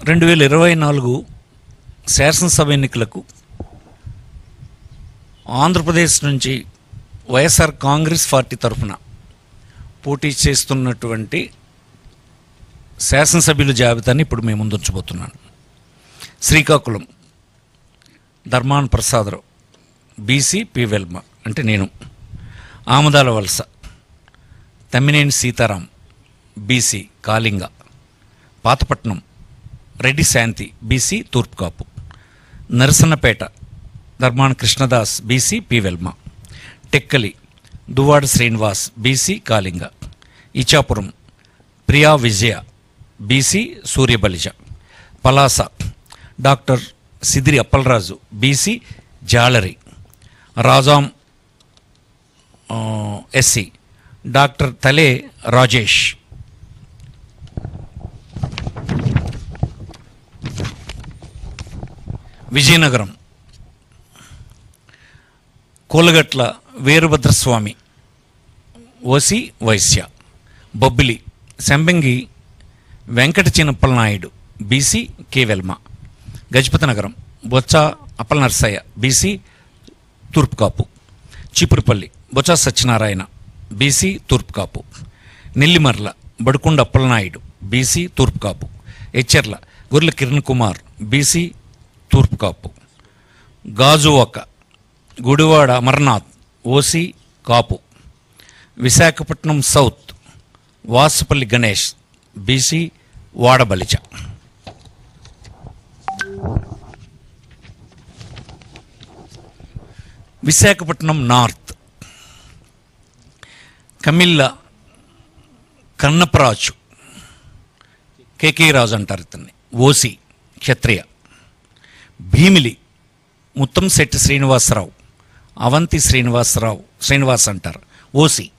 2024 శాసనసభ ఎన్నికలకు ఆంధ్రప్రదేశ్ నుంచి వైఎస్ఆర్ కాంగ్రెస్ పార్టీ తరఫున పోటీ చేస్తున్నటువంటి శాసనసభ్యుల జాబితాని ఇప్పుడు మేము ముందుంచబోతున్నాను. శ్రీకాకుళం ధర్మాన ప్రసాదరావు బీసీ పి వెల్మ అంటే నేను. Amadalavalasa Tammineni Sitaram BC Kalinga. Pathapatnam Reddy Shanti BC తూర్పు Kapu. Narasannapeta Dharmana Krishnadas BC P Velama. Tekkali Duvvada Srinivas BC Kalinga. Ichchapuram Priya Vijaya BC Suryabalija. Palasa doctor Sidiri Appalaraju BC జాలరి. Rajam SC doctor Tale Rajesh. Vizianagaram Kolagatla Veerabhadraswamy OC Vaishya. Bobbili Sambangi Venkata Chinnappala Naidu BC K Velama. Gajapathinagaram Botcha Appalanarasayya BC తూర్పు కాపు. చీపురుపల్లి బొత్స సత్యనారాయణ బీసీ తూర్పు కాపు. నెల్లిమర్ల బడుకొండ అప్పలనాయుడు బీసీ తూర్పు కాపు. ఎచ్చెర్ల గొర్రెల కిరణ్ కుమార్ బీసీ తూర్పు Kapu. Gajuwaka Gudivada Amarnath OC Kapu. Visakhapatnam south Vasupalli Ganesh BC Vadabalija. Visakhapatnam north Kamilla Kannaparaju KK Raju అంటారు ఇతన్ని ఓసి క్షత్రియ. భీమిలి ముత్తంశెట్టి శ్రీనివాసరావు అవంతి శ్రీనివాస్ అంటారు OC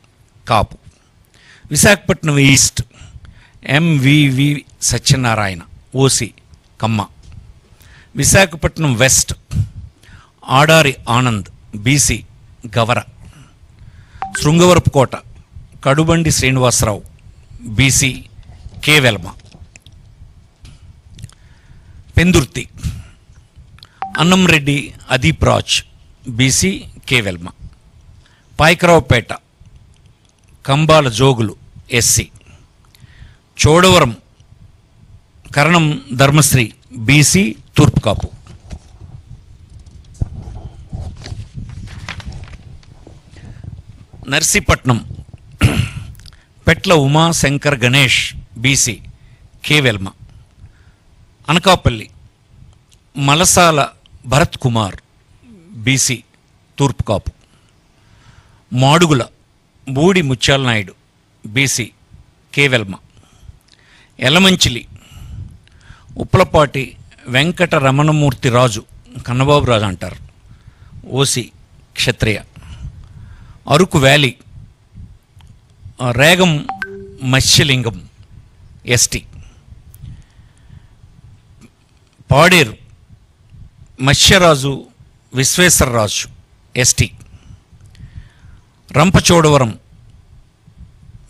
Kapu. Visakhapatnam east MVV Satyanarayana OC Kamma. Visakhapatnam west Adari Anand BC Gavara. Srungavarapukota Kadubandi Srinivasarao BC K Velama. Pendurthi Annamreddy Adeep Raj BC K Velama. Payakaraopeta Kambala Jogulu SC. Chodavaram Karanam Dharmasri BC తూర్పు Kapu. Narsipatnam Petla Umashankar Ganesh BC K Velama. Anakapalli Malasala Bharat Kumar BC తూర్పు Kapu. Madugula Budi Mutyala Naidu BC K Velama. Elamanchili Uppalapati Venkata Ramanamurthy Raju Kannababu Raju అంటారు OC Kshatriya. Araku valley Regam Matsyalingam ST. Paderu Matsyaraju Visweswararaju ST. Rampachodavaram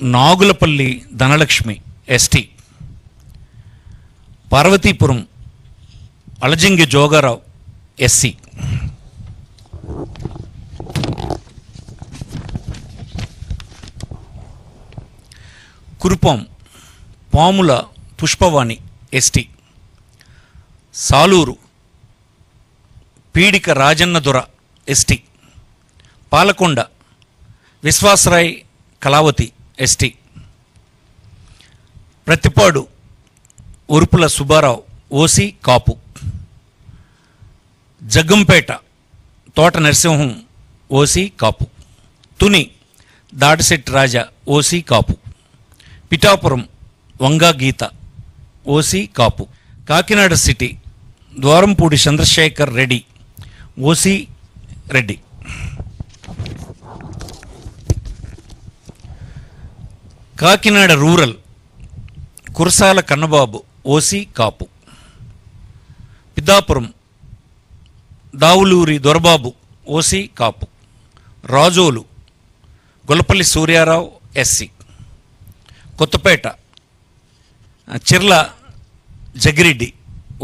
Nagulapalli Dhanalakshmi ST. Parvathipuram Alajangi Jogarao SC. Kurupam Pamula Pushpavani ST. Saluru Peedika Rajanna దొర ST. Palakonda Viswasarai Kalavathi ST. Prathipadu Urupula Subbarao OC Kapu. Jaggampeta Thota Narasimham OC Kapu. Tuni Dadisetti Raja OC Kapu. Pithapuram Vanga Geetha OC Kapu. Kakinada city Dwarampudi Chandrasekhar Reddy OC Reddy. Kakinada rural Kurasala Kannababu OC Kapu. Piddapuram Davuluri Dorababu OC Kapu. Razole Gollapalli Suryarao SC. Kothapeta Chirla Jaggireddy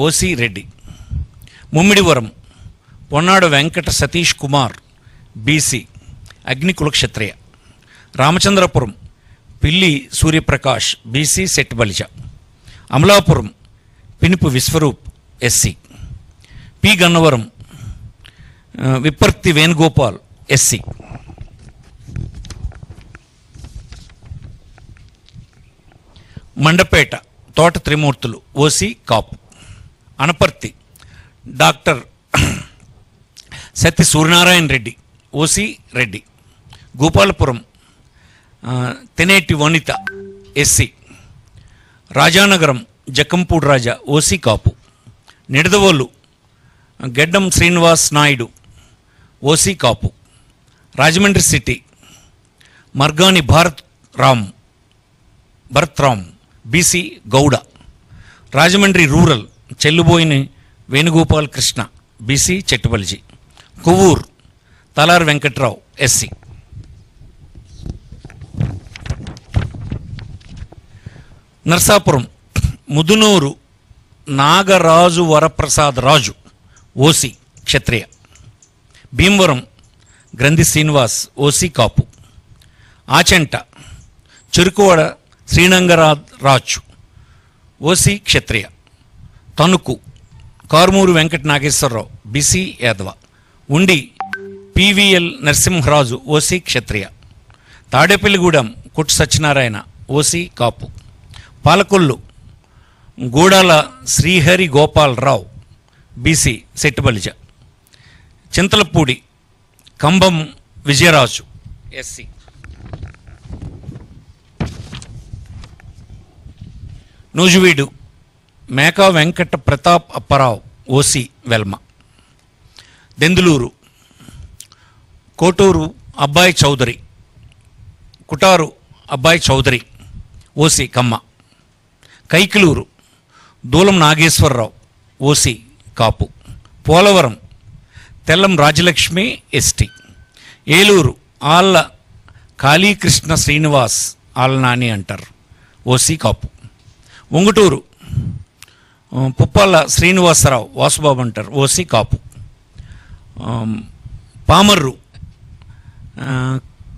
OC Reddy. Mummidivaram Ponnada Venkata Satish Kumar BC Agnikula Kshatriya. Ramachandrapuram Pilli Suryaprakash BC Set Balija. Amalapuram Pinipe Viswarup SC. P Gannavaram Vipparthi Venugopal SC. Mandapeta Thota Trimurthulu OC Kapu. Anaparthi doctor Satya Suryanarayana Reddy OC Reddy. Gopalapuram Taneti Vanitha SC. Rajanagaram Jakkampudi Raja OC Kapu. Nidadavole Geddam Srinivas Naidu OC Kapu. Rajahmundry city Margani Bharat Ram BC Gowda. Rajahmundry rural Chelluboina Venugopal Krishna BC Chettibalija. Kovvur Talari Venkatrao SC. Narsapuram Mudunuri Nagaraju Varaprasad Raju OC Kshatriya. Bhimavaram Grandhi Srinivas OC Kapu. Achanta Cherukuvada Srinangaraju OC Kshatriya. Tanuku Karumuri Venkata Nageswararao BC Yadava. ఉండి PVL Narasimharaju OC క్షత్రియ. తాడేపల్లిగూడెం కొట్టు Satyanarayana OC కాపు. Palakollu గూడాల Srihari Gopalarao BC సెట్టుబలిజ. Chintalapudi కంబం Vijayaraju SC. Nuzvid Meka Venkata Pratap Apparao OC Velma. Denduluru Koturu అబ్బాయి చౌదరి కుటారు అబ్బాయి Chowdary OC కమ్మ. కైకిలూరు దూలం Nageswararao OC కాపు. Polavaram Tellam Rajalakshmi ST. Eluru Alla Kalikrishna Srinivas Alla Nani అంటారు OC కాపు. ఉంగుటూరు పుప్పాల శ్రీనివాసరావు వాసుబాబు అంటారు OC కాపు. Pamarru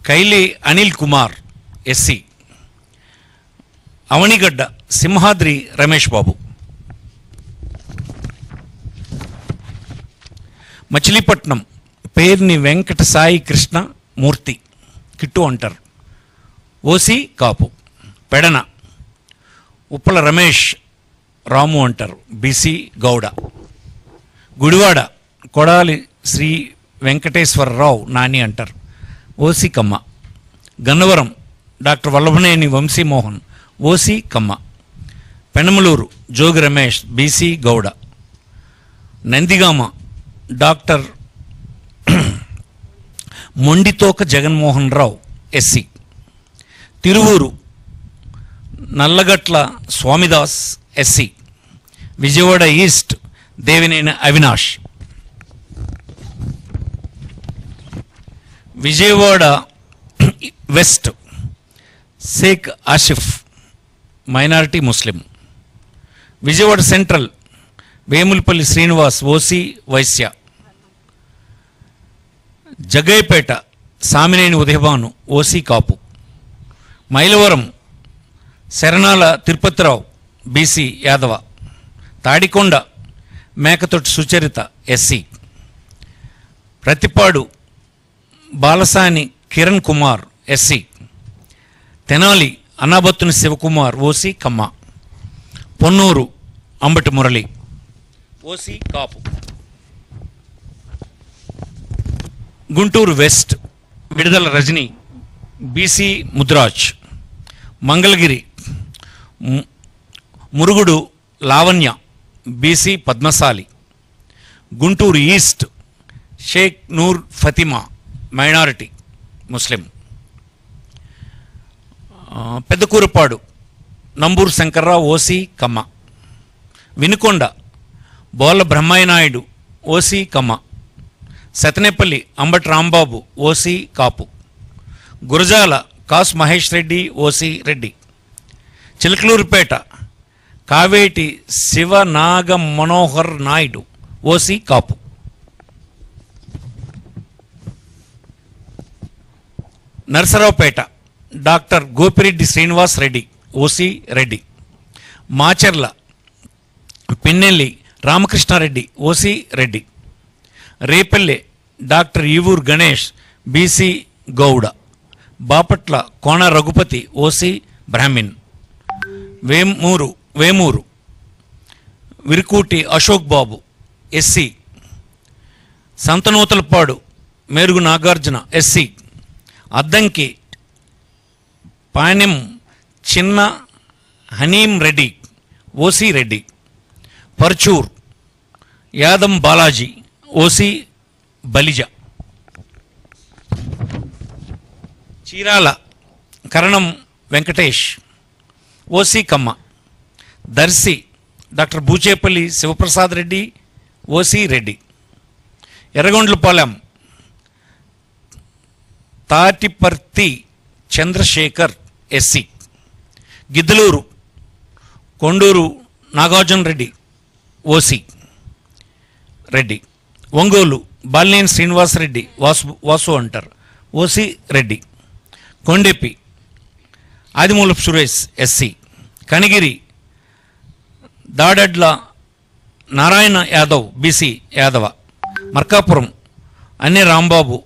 Kaile Anil Kumar SC. Avanigadda Simhadri Ramesh Babu. Machilipatnam Perni Venkata Sai Krishna Murthy Kittu అంటారు OC Kapu. Pedana Uppala Ramesh Ramu అంటారు BC Gowda. Gudivada Kodali Sri Venkateswararao Nani అంటారు OC Kamma. Gannavaram doctor Vallabhaneni Vamsimohan OC Kamma. Penamaluru Jogi Ramesh BC Gowda. Nandigama doctor Monditoka Jaganmohan Rao SC. Tiruvuru Nallagatla Swamidas SC. Vijayawada east Devineni Avinash. Vijayawada west Shaik Asif minority Muslim. Vijayawada central Vemulapalli Srinivas OC Vaishya. Jaggayyapeta Samineni Udayabhanu OC కాపు. Mylavaram Saranala Tirupathirao BC Yadava. Tadikonda Mekathoti Sucharitha SC. Prathipadu Balasani Kiran Kumar SC. Tenali Annabathuni Sivakumar OC Kamma. Ponnur Ambati Murali OC Kapu. Guntur west Vidadala Rajini BC Mudiraj. Mangalagiri Murugudu Lavanya BC Padmasali. Guntur east Shaik Noor Fatima minority Muslim. Pedakurapadu Namburu Sankararao OC Kamma. Vinukonda Bolla Brahmaiah Naidu OC Kamma. Sattenapalli Ambati Rambabu OC Kapu. Gurazala Kasu Mahesh Reddy OC Reddy. Chilakaluripet Kaveti Sivanaga Manohar Naidu OC కాపు. Narasaraopet doctor Gopireddy Srinivas Reddy OC Reddy. Macherla Pinnelli Ramakrishnareddy OC Reddy. Repalle doctor Eevuru Ganesh BC Gowda. Bapatla Kona Raghupathi OC Brahmin. Vemuru Varikuti Ashok Babu SC. Santhanuthalapadu Merugu Nagarjuna SC. Addanki Panem Chinna Hanimi Reddy OC Reddy. Parchur Yadam Balaji OC Balija. Chirala Karanam Venkatesh OC Kamma. Darsi doctor Buchepalli Sivaprasad Reddy OC Reddy. Yerragondapalem Tatiparthi Chandrasekhar SC. Giddalur Konduru Nagarjuna Reddy OC Reddy. Ongole Balineni Srinivasa Reddy Vasu అంటారు OC Reddy. Kondepi Adimulapu Suresh SC. Kanigiri Daddala Narayana Yadav BC Yadava. Markapuram Anne Rambabu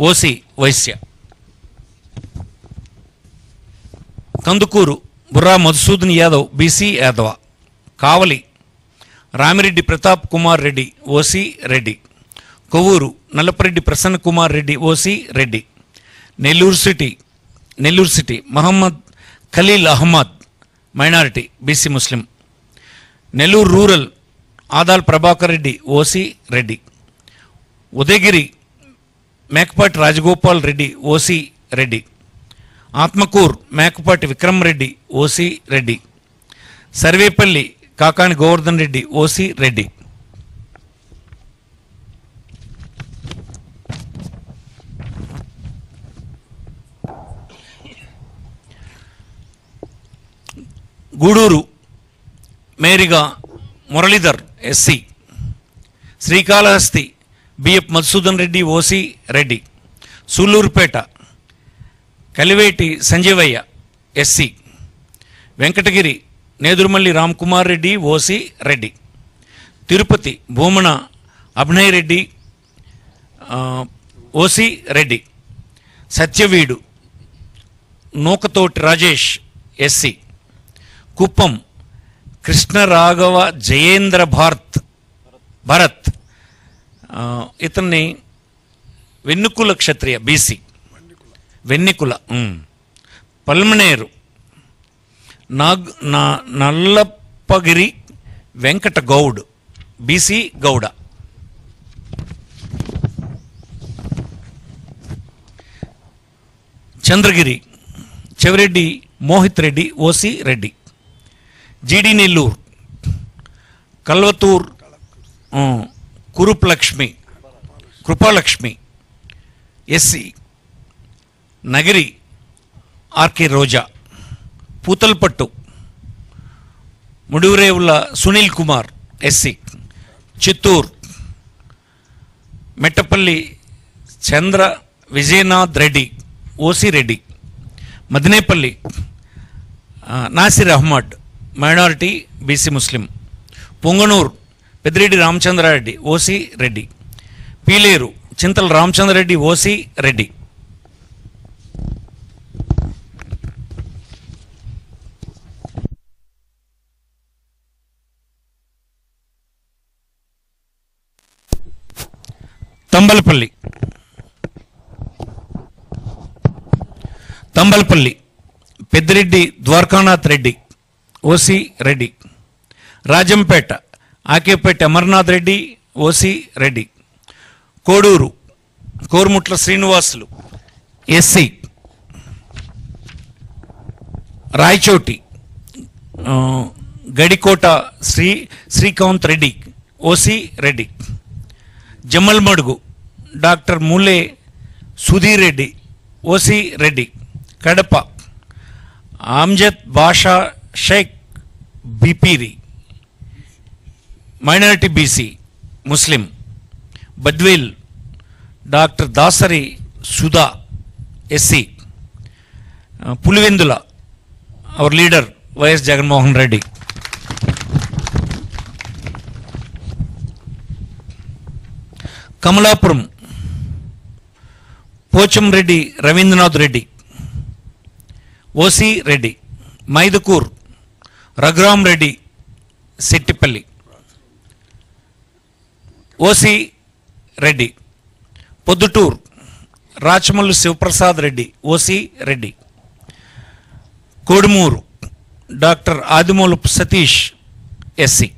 OC Vaishya. Kandukur Burra Madhusudan Yadav BC Yadava. Kavali Ramireddy Pratap Kumar Reddy OC Reddy. Kovvur Nallapareddy Prasanna Kumar Reddy OC Reddy. Nellore city Mohammed Khaleel Ahmed minority BC Muslim. Nellore rural Adala Prabhakar Reddy OC Reddy. Udayagiri Mekapati Rajagopal Reddy OC Reddy. Atmakur Mekapati Vikram Reddy OC Reddy. Sarvepalli Kakani Govardhan Reddy OC Reddy. Gudur Meriga Muralidhar SC. Srikalahasti BF Madhusudan Reddy OC Reddy. Sullurpeta Kaliveti Sanjeevaiah SC. Venkatagiri Nedurumalli Ramkumar Reddy OC Reddy. Tirupati Bhumana Abhinay Reddy OC Reddy. Satyavedu Nukathoti Rajesh SC. Kuppam Krishnaraghava Jayendra Bharat ఇతన్ని Vannikula Kshatriya BC. Vannikula. Palamaner Nallappagiri Venkata Goud BC Gouda. Chandragiri Chevireddy Mohith Reddy OC Reddy. GD Nellore Kalvathur Krupalakshmi SC. Nagari RK Roja. Puthalapattu Mudirevula Sunil Kumar SC. Chittoor Mettapalli Chandra Vijayanath Reddy OC Reddy. Madinepalli Nasir Ahmed minority BC Muslim. Ponganur Peddireddy Ramachandrareddy OC Reddy. Pileru Chintala Ramachandrareddy OC Reddy. Thamballapalle Peddireddy Dwarakanath Reddy OC Reddy. Rajampet Akepeta Amarnath Reddy OC Reddy. Koduru Korumutla Srinivasulu SC. Rayachoti Gadikota Srikanth Reddy OC Reddy. Jammalamadugu doctor Mule Sudheer Reddy OC Reddy. Kadapa Amjad Basha Shaik Bipiri minority BC Muslim. Badvel doctor Dasari Sudha SC. Pulivendula our leader YS Jaganmohan Reddy. Kamalapuram Pochamreddy Rabindranath Reddy OC Reddy. Mydukur Raghuram Reddy Settipalli OC Reddy. Proddatur Rachamallu Sivaprasad Reddy OC Reddy. Kodumur doctor Adimulapu Satish SC.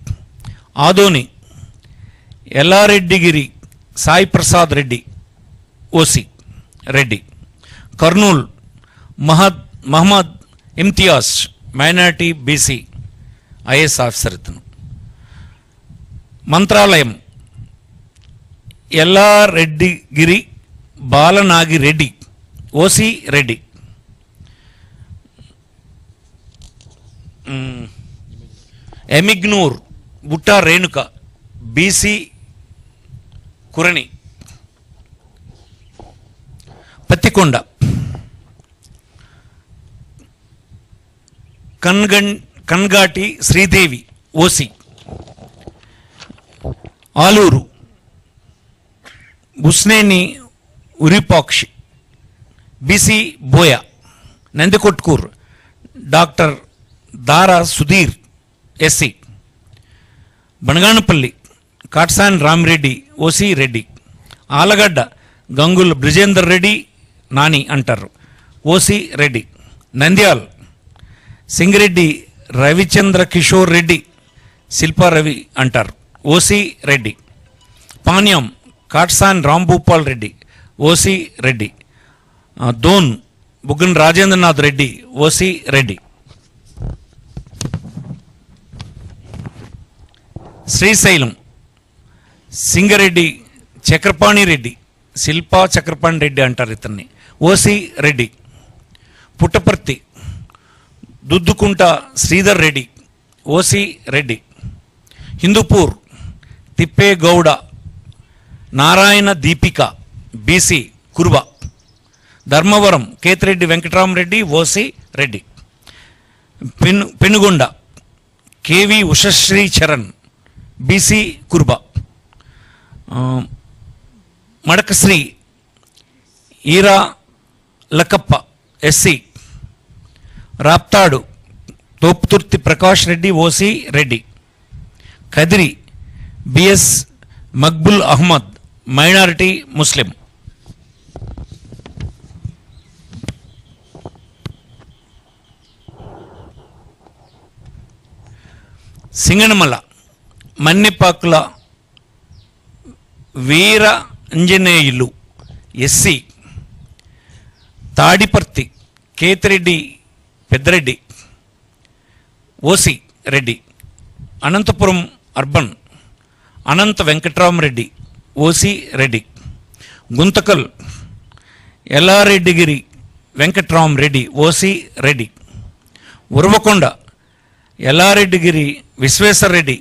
Adoni Yellareddigiri Sai Prasad Reddy OC Reddy. Kurnool Mohammed Imtiaz minority BC IAS officer ఇతను. Mantralayam Yellareddigiri Balanagireddy OC Reddy. Emmiganur Butta Renuka BC Kurani. Pattikonda Kangati Sridevi OC. Aluru Busineni Uripakshi BC Boya. Nandikotkur doctor Dara Sudheer SC. Banaganapalli Katasani Ramireddy OC Reddy. Allagadda Gangula Brijendar Reddy Nani అంటారు OC Reddy. Nandyal Singireddy Ravichandra Kishore Reddy Shilparavi అంటారు OC Reddy. Panyam Katasani Rambhupal Reddy OC Reddy. Dhone Buggana Rajendranath Reddy OC Reddy. Srisailam Singareddy Chakrapani Reddy Shilpa Chakrapani Reddy అంటారు ఇతన్ని OC Reddy. Puttaparthi Duddukunta Sridhar Reddy OC Reddy. Hindupur Tippegowda Narayana Deepika BC Kurba. Dharmavaram Kethireddy Venkataramareddy OC Reddy. Penukonda KV Ushashri Charan BC Kurba. Madakasira Eera Lakkappa SC. Raptadu Thopudurthi Prakash Reddy OC Reddy. Kadiri BS Maqbool Ahmed minority Muslim. Singanamala Mannepakula Veera Anjaneyulu SC. Tadipatri Kethireddy Peddareddy OC Reddy. Anantapuram urban Anantha Venkatramareddy OC Reddy. Guntakal Yellareddigiri Venkatramareddy OC Reddy. Uravakonda Yellareddigiri Visweswarareddy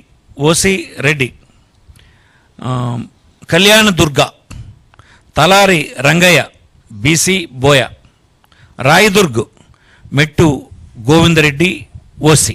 OC Reddy. Kalyandurg Talari Rangaiah BC Boya. Rayadurg Mettu Govindareddy OC.